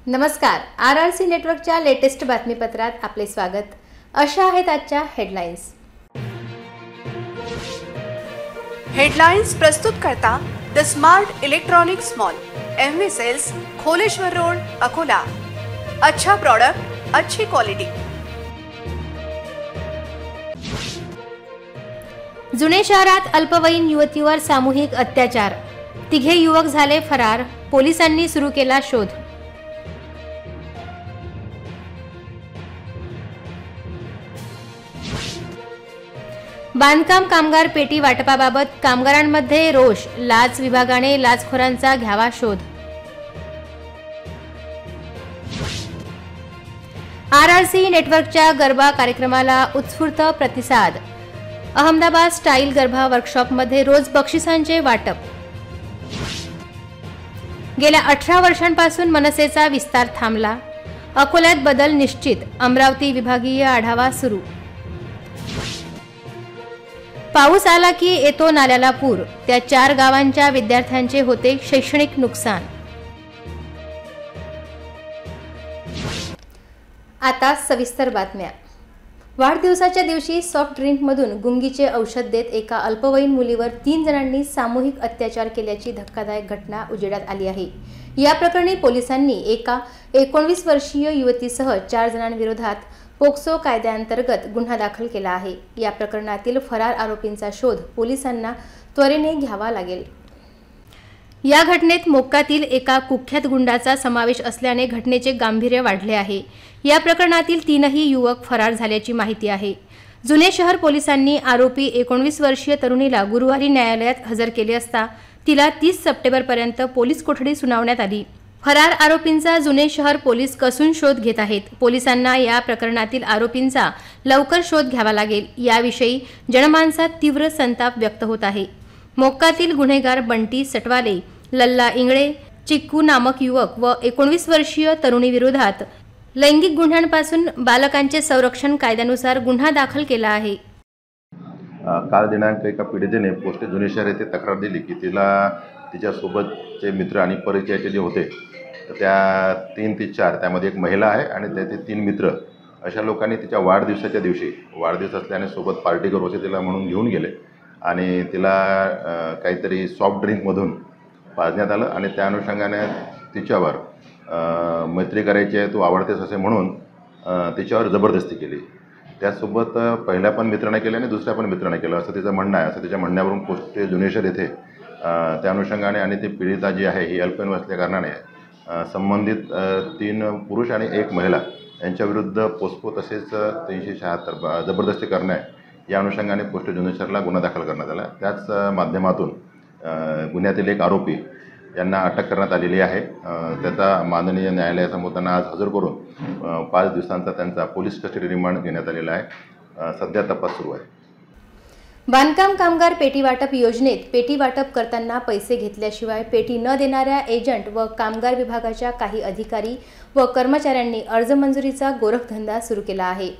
नमस्कार, RRC नेटवर्कच्या latest बातमीपत्रात आपले स्वागत। अशा आहेत आजच्या हेडलाईन्स। हेडलाईन्स प्रस्तुत करता the smart electronics mall, MV sales, Kholeshwar road, Akola. अच्छा प्रोडक्ट, अच्छी क्वालिटी। जुने शहरात अल्पवयीन युवतीवर सामूहिक अत्याचार, तिघे युवक झाले फरार, पोलिसांनी सुरू केला शोध। बांधकाम कामगार पेटी वाटपाबाबत कामगारांमध्ये रोष, लाच विभागाने लाचखोरांचा घ्यावा शोध। RRC नेटवर्कच्या गरबा कार्यक्रमाला उत्स्फूर्त प्रतिसाद। अहमदाबाद स्टाईल गरबा वर्कशॉपमध्ये रोज बक्षिसांचे वाटप। गेल्या 18 वर्षांपासून मनसेचा विस्तार थांबला, अकोल्यात बदल निश्चित, अमरावती विभागीय आढावा सुरू। पाऊस आला की येतो नाल्याला पूर, त्या 4 गावांच्या विद्यार्थ्यांचे होते शैक्षणिक नुकसान। आता सविस्तर बातम्या। वाढदिवसाच्या दिवशी सॉफ्ट ड्रिंकमधून गुंगीचे औषध देत एका अल्पवयीन मुलीवर 3 जणांनी सामूहिक अत्याचार केल्याची धक्कादायक घटना उजेडात आली आहे। या प्रकरणी पोलिसांनी एका 19 वर्षीय युवतीसह 4 जणांविरोधात पोक्सो कायद्याअंतर्गत गुन्हा दाखल केला आहे। या प्रकरणातील फरार आरोपींचा शोध पोलिसांना त्वरेने घ्यावा लागेल। या घटनेत मोक्कातील एका कुख्यात गुंडाचा समावेश असल्याने घटनेचे गांभीर्य वाढले आहे। या प्रकरणातील 3ही युवक फरार झाल्याची माहिती आहे। जुने शहर पोलिसांनी आरोपी 19 वर्षीय तरुणीला गुरुवारी न्यायालयात हजर केले असता तिला 30 सप्टेंबरपर्यंत पोलीस कोठडी सुनावण्यात आली। फरार आरोपींचा जुने शहर पोलीस कसून शोध घेत आहेत। पोलिसांना या प्रकरणातील आरोपींचा लवकर शोध घ्यावा लागेल, याविषयी जनमानसात तीव्र संताप व्यक्त होत आहे। मोक्कातील गुन्हेगार बंटी सटवाले, लल्ला इंगळे, चिक्कू नामक युवक व 19 वर्षीय तरुणीविरोधात लैंगिक गुन्ह्यांपासून बालकांचे संरक्षण कायद्यानुसार गुन्हा दाखल केला आहे। काल दिनांक एका पीडितेने पोस्ट जुने शहर येथे तक्रार दिली की तिला तिच्यासोबतचे मित्र आणि परिचयाचे जे होते त्या 3 ते 4 त्यामध्ये एक महिला आहे आणि त्याचे 3 मित्र अशा लोकांनी तिच्या वाढदिवसाच्या दिवशी वाढदिवस असल्याने सोबत पार्टी करू असे तिला म्हणून घेऊन गेले आणि तिला काहीतरी सॉफ्ट ड्रिंकमधून पाजण्यात आलं आणि त्या अनुषंगाने तिच्यावर मैत्री करायची आहे, तू आवडतेस असे म्हणून तिच्यावर जबरदस्ती केली। त्यासोबत पहिल्या पण मित्राने केलं आणि दुसऱ्या पण मित्राने केलं असं तिचं म्हणणं आहे। असं तिच्या म्हणण्यावरून पोस्ट जुने शहर येथे त्या अनुषंगाने आणि ती पीडिता जी आहे ही अल्पवयीन असल्या कारणाने संबंधित 3 पुरुष आणि 1 महिला यांच्याविरुद्ध पोस्को तसेच 376 जबरदस्ती करणे या अनुषंगाने पोस्ट जुने शहरला गुन्हा दाखल करण्यात आला। त्याच माध्यमातून गुन्ह्यातील एक आरोपी यांना अटक करण्यात आलेली आहे। त्याचा माननीय न्यायालयासमोर त्यांना आज हजर करून 5 दिवसांचा त्यांचा पोलीस कस्टडी रिमांड घेण्यात आलेला आहे। सध्या तपास सुरू आहे। बांधकाम कामगार पेटी वाटप योजनेत पेटी वाटप करताना पैसे घेतल्याशिवाय पेटी न देणाऱ्या एजंट व कामगार विभागाच्या काही अधिकारी व कर्मचाऱ्यांनी अर्ज मंजुरीचा गोरखधंदा सुरू केला आहे।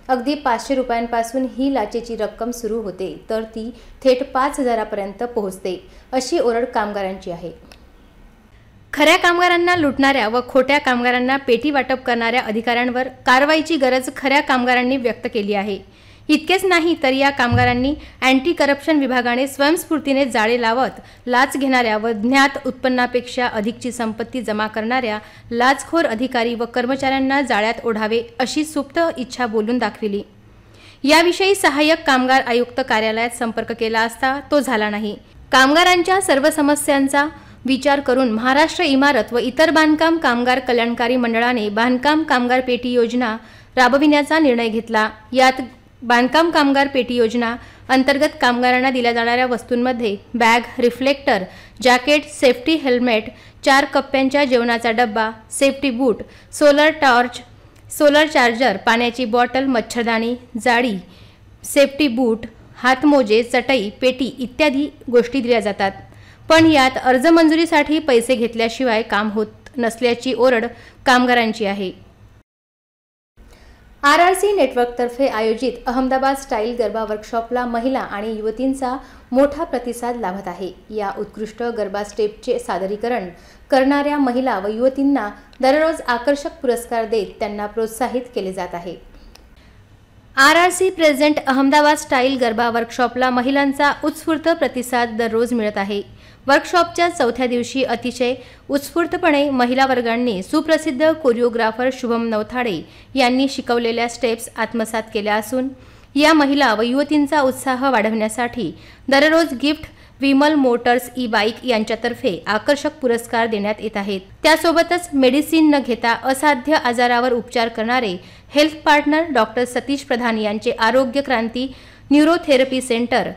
अगदी 500 रुपयांपासून ही लाचेची रक्कम सुरू होते तर ती थेट 5000 पर्यंत पोहोचते, अशी ओरड कामगारांची आहे। खऱ्या कामगारांना लुटणाऱ्या व खोट्या कामगारांना पेटी वाटप करणाऱ्या अधिकाऱ्यांवर कारवाईची गरज खऱ्या कामगारांनी व्यक्त केली आहे। इतकेच नाही तर या कामगारांनी अँटी करप्शन विभागाने स्वयंस्फूर्तीने जाळे लावत लाच घेणाऱ्या व ज्ञात उत्पन्नापेक्षा अधिकची संपत्ती जमा करणाऱ्या लाचखोर अधिकारी व कर्मचाऱ्यांना जाळ्यात ओढावे अशी सुप्त इच्छा बोलून दाखविली। याविषयी सहाय्यक कामगार आयुक्त कार्यालयात संपर्क केला असता तो झाला नाही। कामगारांच्या सर्व समस्यांचा विचार करून महाराष्ट्र इमारत व इतर बांधकाम कामगार कल्याणकारी मंडळाने बांधकाम कामगार पेटी योजना राबविण्याचा निर्णय घेतला। यात बांधकाम कामगार पेटी योजना अंतर्गत कामगारांना दिल्या जाणाऱ्या वस्तूंमध्ये bag, reflector, jacket, safety helmet, 4 कप्प्यांच्या जेवणाचा डब्बा, सेफ्टी बूट, सोलर टॉर्च, सोलर चार्जर, पाण्याची बॉटल, मच्छरदाणी, जाळी, सेफ्टी बूट, हातमोजे, चटई, पेटी इत्यादी गोष्टी दिल्या जातात। पण यात अर्ज मंजुरीसाठी पैसे घेतल्याशिवाय काम होत नसल्याची ओरड कामगारांची आहे। RRC नेटवर्कतर्फे आयोजित अहमदाबाद स्टाईल गरबा वर्कशॉपला महिला आणि युवतींचा मोठा प्रतिसाद लाभत आहे। या उत्कृष्ट गरबा स्टेपचे सादरीकरण करणाऱ्या महिला व युवतींना दररोज आकर्षक पुरस्कार देत त्यांना प्रोत्साहित केले जात आहे। RRC present Ahmedabad style garba वर्कशॉपला महिलांचा उत्स्फूर्त प्रतिसाद दररोज मिळत आहे। वर्कशॉपच्या चौथ्या दिवशी अतिशय उत्स्फूर्तपणे महिला वर्गांनी सुप्रसिद्ध कोरिओग्राफर शुभम नवथाडे यांनी शिकवलेल्या स्टेप्स आत्मसात केल्या असून या महिला व युवतींचा उत्साह वाढवण्यासाठी दररोज गिफ्ट विमल मोटर्स ई-बाईक यांच्यातर्फे आकर्षक पुरस्कार देण्यात येत आहेत। त्यासोबतच मेडिसिन न घेता असाध्य आजारावर उपचार करणारे हेल्थ पार्टनर डॉक्टर सतीश प्रधान यांचे आरोग्य क्रांती न्यूरोथेरपी सेंटर,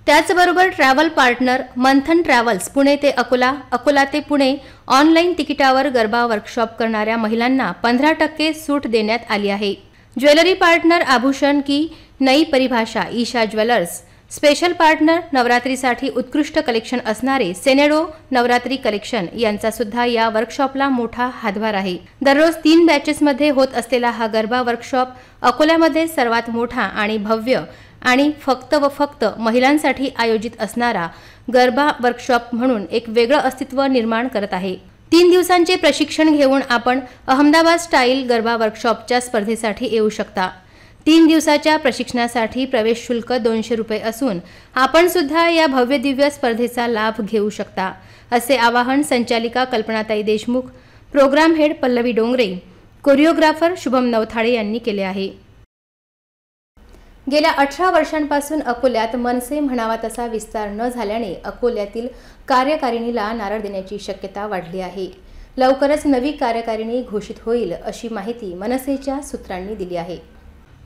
त्याचबरोबर ट्रॅव्हल पार्टनर मंथन ट्रॅव्हल्स पुणे ते अकोला, अकोला ते पुणे ऑनलाईन तिकिटावर गरबा वर्कशॉप करणाऱ्या महिलांना 15% सूट देण्यात आली आहे। ज्वेलरी पार्टनर आभूषण की नई परिभाषा ईशा ज्वेलर्स, स्पेशल पार्टनर नवरात्रीसाठी उत्कृष्ट कलेक्शन असणारे सेनेडो नवरात्री कलेक्शन यांचा सुद्धा या वर्कशॉपला मोठा हातभार आहे। दररोज 3 बॅचेसमध्ये होत असलेला हा गरबा वर्कशॉप अकोल्यामध्ये सर्वात मोठा आणि भव्य आणि फक्त महिलांसाठी आयोजित असणारा गरबा वर्कशॉप म्हणून एक वेगळं अस्तित्व निर्माण करत आहे। 3 दिवसांचे प्रशिक्षण घेऊन आपण अहमदाबाद स्टाईल गरबा वर्कशॉपच्या स्पर्धेसाठी येऊ शकता। 3 दिवसाच्या प्रशिक्षणासाठी प्रवेश शुल्क 200 रुपये असून आपण सुद्धा या भव्य दिव्य स्पर्धेचा लाभ घेऊ शकता, असे आवाहन संचालिका कल्पनाताई Deshmukh, programme head Pallavi Dongre, choreographer Shubham Navthade यांनी केले आहे। गेल्या 18 वर्षांपासून अकोल्यात मनसे म्हणावा तसा विस्तार न झाल्याने अकोल्यातील कार्यकारिणीला नारळ देण्याची शक्यता वाढली आहे। लवकरच नवी कार्यकारिणी घोषित होईल अशी माहिती मनसेच्या सूत्रांनी दिली आहे।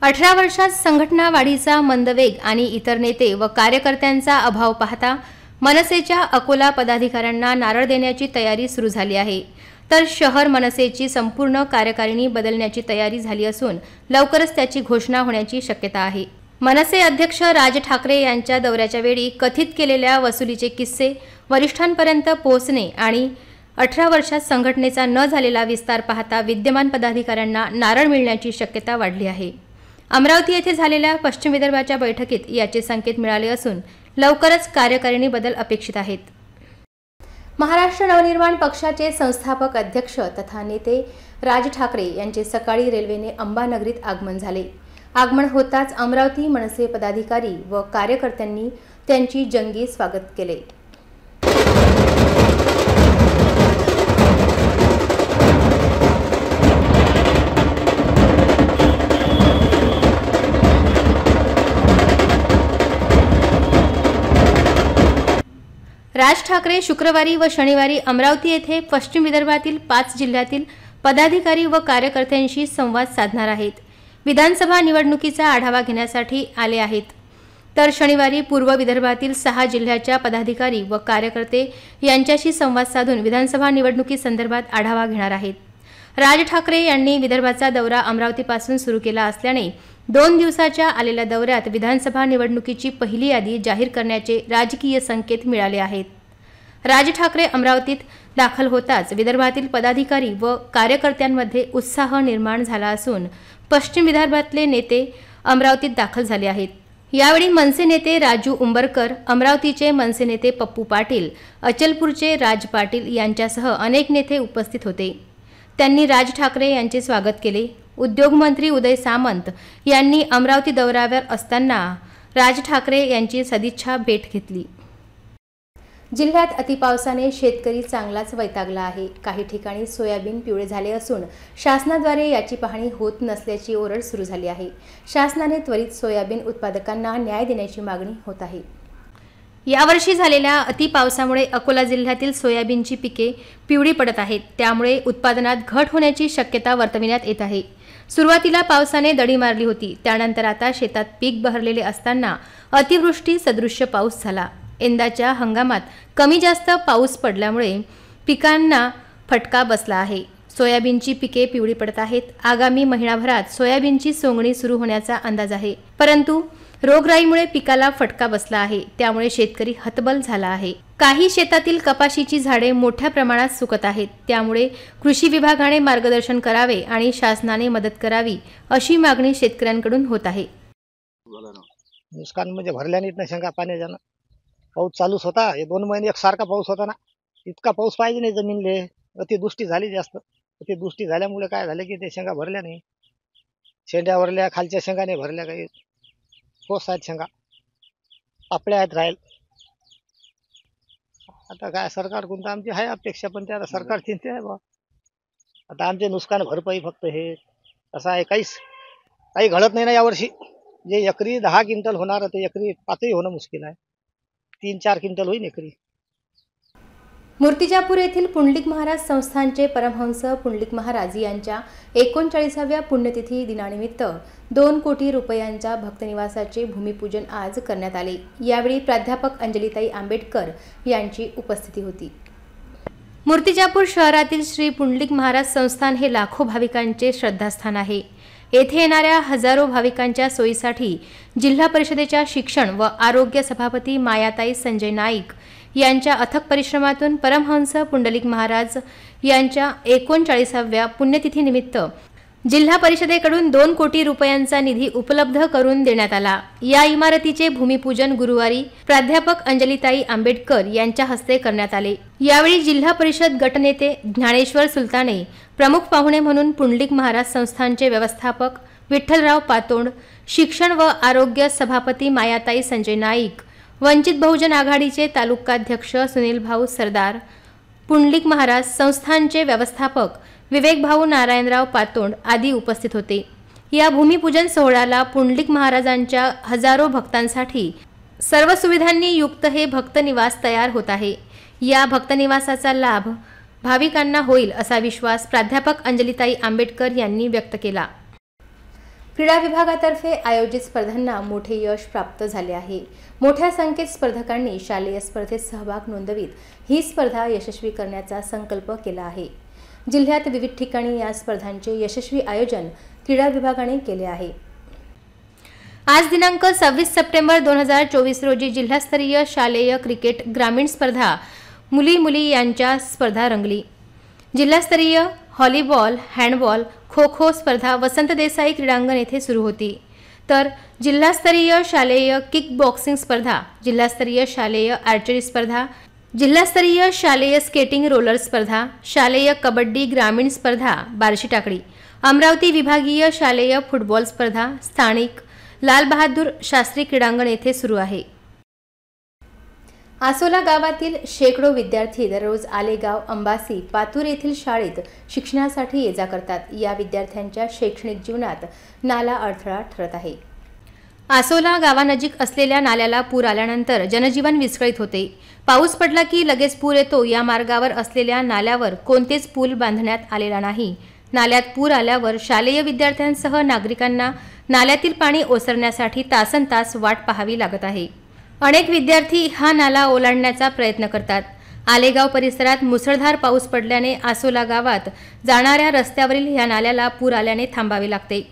18 वर्षात संघटना वाढीचा मंदवेग आणि इतर नेते व कार्यकर्त्यांचा अभाव पाहता मनसेच्या अकोला पदाधिकाऱ्यांना नारळ देण्याची तयारी सुरू झाली आहे। तर शहर मनसेची संपूर्ण कार्यकारिणी बदलण्याची तयारी झाली असून लवकरच त्याची घोषणा होण्याची शक्यता आहे। मनसे अध्यक्ष राज ठाकरे यांच्या दौऱ्याच्या वेळी कथित केलेल्या वसुलीचे किस्से वरिष्ठांपर्यंत पोहोचणे आणि 18 वर्षात संघटनेचा न झालेला विस्तार पाहता विद्यमान पदाधिकाऱ्यांना नारळ मिळण्याची शक्यता वाढली आहे। अमरावती येथे झालेल्या पश्चिम विदर्भाच्या बैठकीत याचे संकेत मिळाले असून लवकरच कार्यकारिणी बदल अपेक्षित आहेत। महाराष्ट्र नवनिर्माण पक्षाचे संस्थापक अध्यक्ष तथा नेते राज ठाकरे यांचे सकाळी रेल्वेने अंबानगरीत आगमन झाले। आगमन होताच अमरावती मनसे पदाधिकारी व कार्यकर्त्यांनी त्यांची जंगी स्वागत केले। राज ठाकरे शुक्रवारी व शनिवारी अमरावती येथे पश्चिम विदर्भातील 5 जिल्ह्यातील पदाधिकारी व कार्यकर्त्यांशी संवाद साधणार आहेत। विधानसभा निवडणुकीचा आढावा घेण्यासाठी आले आहेत। तर शनिवारी पूर्व विदर्भातील 6 जिल्ह्याच्या पदाधिकारी व कार्यकर्ते यांच्याशी संवाद साधून विधानसभा निवडणुकीसंदर्भात आढावा घेणार आहेत। राज ठाकरे यांनी विदर्भाचा दौरा अमरावतीपासून सुरू केला असल्याने 2 दिवसाच्या आलेल्या दौऱ्यात विधानसभा निवडणुकीची पहिली यादी जाहीर करण्याचे राजकीय संकेत मिळाले आहेत। राज ठाकरे अमरावतीत दाखल होताच विदर्भातील पदाधिकारी व कार्यकर्त्यांमध्ये उत्साह निर्माण झाला असून पश्चिम विदर्भातले नेते अमरावतीत दाखल झाले आहेत। यावेळी मनसे नेते राजू उंबरकर, अमरावतीचे मनसे नेते पप्पू पाटील, अचलपूरचे राज पाटील यांच्यासह अनेक नेते उपस्थित होते। त्यांनी राज ठाकरे यांचे स्वागत केले। उद्योग मंत्री उदय सामंत यांनी अमरावती दौऱ्यावर असताना राज ठाकरे यांची सदिच्छा भेट घेतली। जिल्ह्यात अतिपावसाने शेतकरी चांगलाच वैतागला आहे। काही ठिकाणी सोयाबीन पिवळे झाले असून शासनाद्वारे याची पाहणी होत नसल्याची ओरड सुरू झाली आहे। शासनाने त्वरित सोयाबीन उत्पादकांना न्याय देण्याची मागणी होत आहे। यावर्षी झालेल्या अतिपावसामुळे अकोला जिल्ह्यातील सोयाबीनची पिके पिवळी पडत आहेत। त्यामुळे उत्पादनात घट होण्याची शक्यता वर्तविण्यात येत आहे। सुरुवातीला पावसाने दडी मारली होती, त्यानंतर आता शेतात पीक बहरलेले असताना अतिवृष्टी सदृश्य पाऊस झाला। यंदाच्या हंगामात कमी जास्त पाऊस पडल्यामुळे पिकांना फटका बसला आहे। सोयाबीनची पिके पिवळी पडत आहेत। आगामी महिनाभरात सोयाबीनची सोंगणी सुरू होण्याचा अंदाज आहे, परंतु रोगराईमुळे पिकाला फटका बसला आहे, त्यामुळे शेतकरी हतबल झाला आहे। काही शेतातील कपाशीची झाडे मोठ्या प्रमाणात सुकत आहेत, त्यामुळे कृषी विभागाने मार्गदर्शन करावे आणि शासनाने मदत करावी अशी मागणी शेतकऱ्यांकडून होत आहे। नुकसान म्हणजे भरल्या नाहीत ना शेंगा पाण्याच्यानं। पाऊस चालूच होता, हे 2 महिने एकसारखा पाऊस होता ना, इतका पाऊस पाहिजे नाही जमीनले, अतिवृष्टी झाली जास्त। अतिवृष्टी झाल्यामुळे काय झालं की ते शेंगा भरल्या नाही, शेंड्यावरल्या खालच्या शेंगा नाही भरल्या, काही ठोस आहेत शेंगा, आपल्या आहेत राहील। आता काय सरकारकडून तर आमची आहे अपेक्षा, पण ते आता सरकार चिंते आहे बा। आता आमचे नुकसान भरपाई फक्त हे असं आहे, काही घडत नाही ना यावर्षी। जे एकरी 10 क्विंटल होणार ते एकरी 5ही होणं मुश्किल आहे, 3-4 क्विंटल होईल एकरी। मूर्तिजापूर येथील पुंडलिक महाराज संस्थानचे परमहंस पुंडलिक महाराज यांच्या 39व्या पुण्यतिथी दिनानिमित्त 2 कोटी रुपयांच्या भक्तनिवासाचे भूमिपूजन आज करण्यात आले। यावेळी प्राध्यापक अंजलीताई आंबेडकर यांची उपस्थिती होती। मूर्तिजापूर शहरातील श्री पुंडलिक महाराज संस्थान हे लाखो भाविकांचे श्रद्धास्थान आहे। येथे येणाऱ्या हजारो भाविकांच्या सोयीसाठी जिल्हा परिषदेच्या शिक्षण व आरोग्य सभापती मायाताई संजय नाईक यांच्या अथक परिश्रमातून परमहंस पुंडलिक महाराज यांच्या 39व्या पुण्यतिथीनिमित्त जिल्हा परिषदेकडून 2 कोटी रुपयांचा निधी उपलब्ध करून देण्यात आला। या इमारतीचे भूमिपूजन गुरुवारी प्राध्यापक अंजलीताई आंबेडकर यांच्या हस्ते करण्यात आले। यावेळी जिल्हा परिषद गटनेते ज्ञानेश्वर सुलताने, प्रमुख पाहुणे म्हणून पुंडलिक महाराज संस्थानचे व्यवस्थापक विठ्ठलराव पातोंड, शिक्षण व आरोग्य सभापती मायाताई संजय नाईक, वंचित बहुजन आघाडीचे तालुकाध्यक्ष सुनील भाऊ सरदार, पुंडलिक महाराज संस्थानचे व्यवस्थापक विवेक भाऊ नारायणराव पातोंड आदी उपस्थित होते। या भूमिपूजन सोहळ्याला पुंडलिक महाराजांच्या हजारो भक्तांसाठी सर्व सुविधांनी युक्त हे भक्तनिवास तयार होत आहे। या भक्तनिवासाचा लाभ भाविकांना होईल असा विश्वास प्राध्यापक अंजलीताई आंबेडकर यांनी व्यक्त केला। क्रीडा विभागातर्फे आयोजित स्पर्धांना मोठे यश प्राप्त झाले आहे। मोठ्या संख्येत स्पर्धकांनी शालेय स्पर्धेत सहभाग नोंदवित ही स्पर्धा यशस्वी करण्याचा संकल्प केला आहे। जिल्ह्यात विविध ठिकाणी या स्पर्धांचे यशस्वी आयोजन क्रीडा विभागाने केले आहे। आज दिनांक 26 सप्टेंबर 2024 रोजी जिल्हास्तरीय शालेय क्रिकेट ग्रामीण स्पर्धा मुली यांच्या स्पर्धा रंगली। जिल्हास्तरीय व्हॉलीबॉल, हँडबॉल, खो-खो स्पर्धा वसंत देसाई क्रीडांगण येथे सुरू होती, तर जिल्हास्तरीय शालेय किक बॉक्सिंग स्पर्धा, जिल्हास्तरीय शालेय आर्चरी स्पर्धा, जिल्हास्तरीय शालेय स्केटिंग रोलर स्पर्धा, शालेय कबड्डी ग्रामीण स्पर्धा बार्शी टाकळी, अमरावती विभागीय शालेय फुटबॉल स्पर्धा स्थानिक लाल बहादूर शास्त्री क्रीडांगण येथे सुरू आहे। आसोला गावातील शेकडो विद्यार्थी दररोज आलेगाव, अंबासी, पातूर येथील शाळेत शिक्षणासाठी ये जा करतात। या विद्यार्थ्यांच्या शैक्षणिक जीवनात नाला अडथळा ठरत आहे। आसोला गावानजीक असलेल्या नाल्याला पूर आल्यानंतर जनजीवन विस्कळीत होते। पाऊस पडला की लगेच पूर येतो। या मार्गावर असलेल्या नाल्यावर कोणतेच पूल बांधण्यात आलेला नाही। नाल्यात पूर आल्यावर शालेय विद्यार्थ्यांसह नागरिकांना नाल्यातील पाणी ओसरण्यासाठी तासनतास वाट पाहावी लागत आहे। अनेक विद्यार्थी हा नाला ओलांडण्याचा प्रयत्न करतात। आलेगाव परिसरात मुसळधार पाऊस पडल्याने आसोला गावात जाणाऱ्या रस्त्यावरील या नाल्याला पूर आल्याने थांबावे लागते।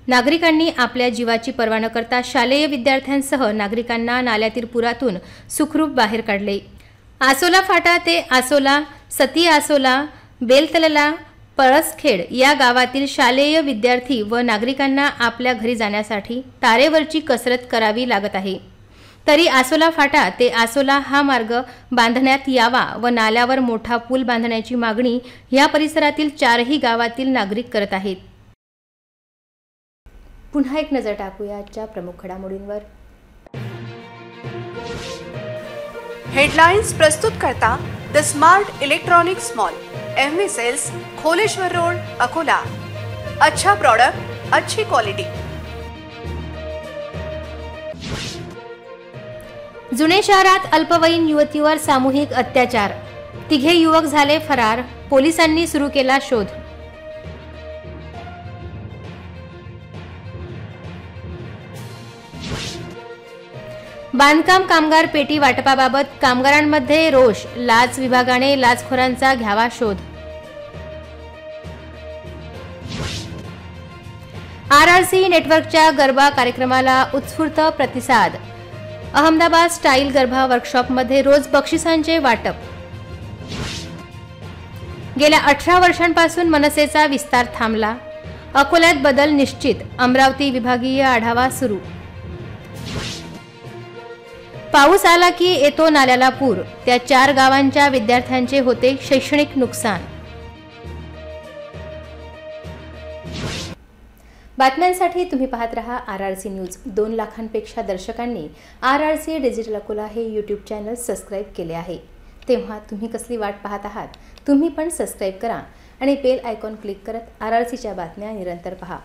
नागरिकांनी आपल्या जीवाची पर्वा न करता शालेय विद्यार्थ्यांसह नागरिकांना नाल्यातील पुरातून सुखरूप बाहेर काढले। आसोला फाटा ते आसोला, सती आसोला, बेलतलला, पळसखेड या गावातील शालेय विद्यार्थी व नागरिकांना आपल्या घरी जाण्यासाठी तारेवरची कसरत करावी लागत आहे। तरी आसोला फाटा ते आसोला हा मार्ग बांधण्यात यावा व नाल्यावर मोठा पूल बांधण्याची मागणी या परिसरातील 4ही गावातील नागरिक करत आहेत। पुन्हा एक नजर टाकूया आजच्या प्रमुख घडामोडींवर। हेडलाइन्स प्रस्तुत करता the smart electronics mall, MV sales, Kholeshwar road, Akola. अच्छा प्रोडक्ट, अच्छी क्वालिटी। जुने शहरात अल्पवयीन युवतीवर सामूहिक अत्याचार, 3 युवक झाले फरार, पोलिसांनी सुरू केला शोध। बांधकाम कामगार पेटी वाटपाबाबत कामगारांमध्ये रोष, लाच विभागाने लाचखोरांचा घ्यावा शोध। RRC नेटवर्कच्या गरबा कार्यक्रमाला उत्स्फूर्त प्रतिसाद, अहमदाबाद स्टाईल गरबा वर्कशॉपमध्ये रोज बक्षिसांचे वाटप. गेल्या 18 वर्षांपासून मनसेचा विस्तार थांबला. अकोल्यात बदल निश्चित. अमरावती विभागीय आढावा सुरू. पाऊस आला की येतो नाल्याला पूर. त्या 4 गावांच्या विद्यार्थ्यांचे होते शैक्षणिक नुकसान. बातम्यांसाठी तुम्ही पाहत रहा RRC न्यूज. 2 लाखांपेक्षा दर्शकांनी RRC डिजिटल अकोला हे यूट्यूब चॅनल सबस्क्राईब केले आहे. तेव्हा तुम्ही कसली वाट पाहत आहात? तुम्ही पण सबस्क्राईब करा आणि बेल आयकॉन क्लिक करत RRCच्या बातम्या निरंतर पहा.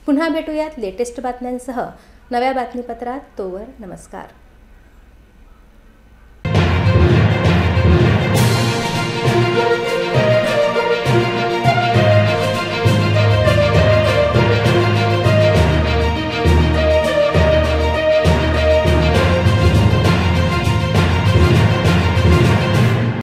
पुन्हा भेटूयात लेटेस्ट बातम्यांसह नव्या बातमीपत्रात. तोवर नमस्कार.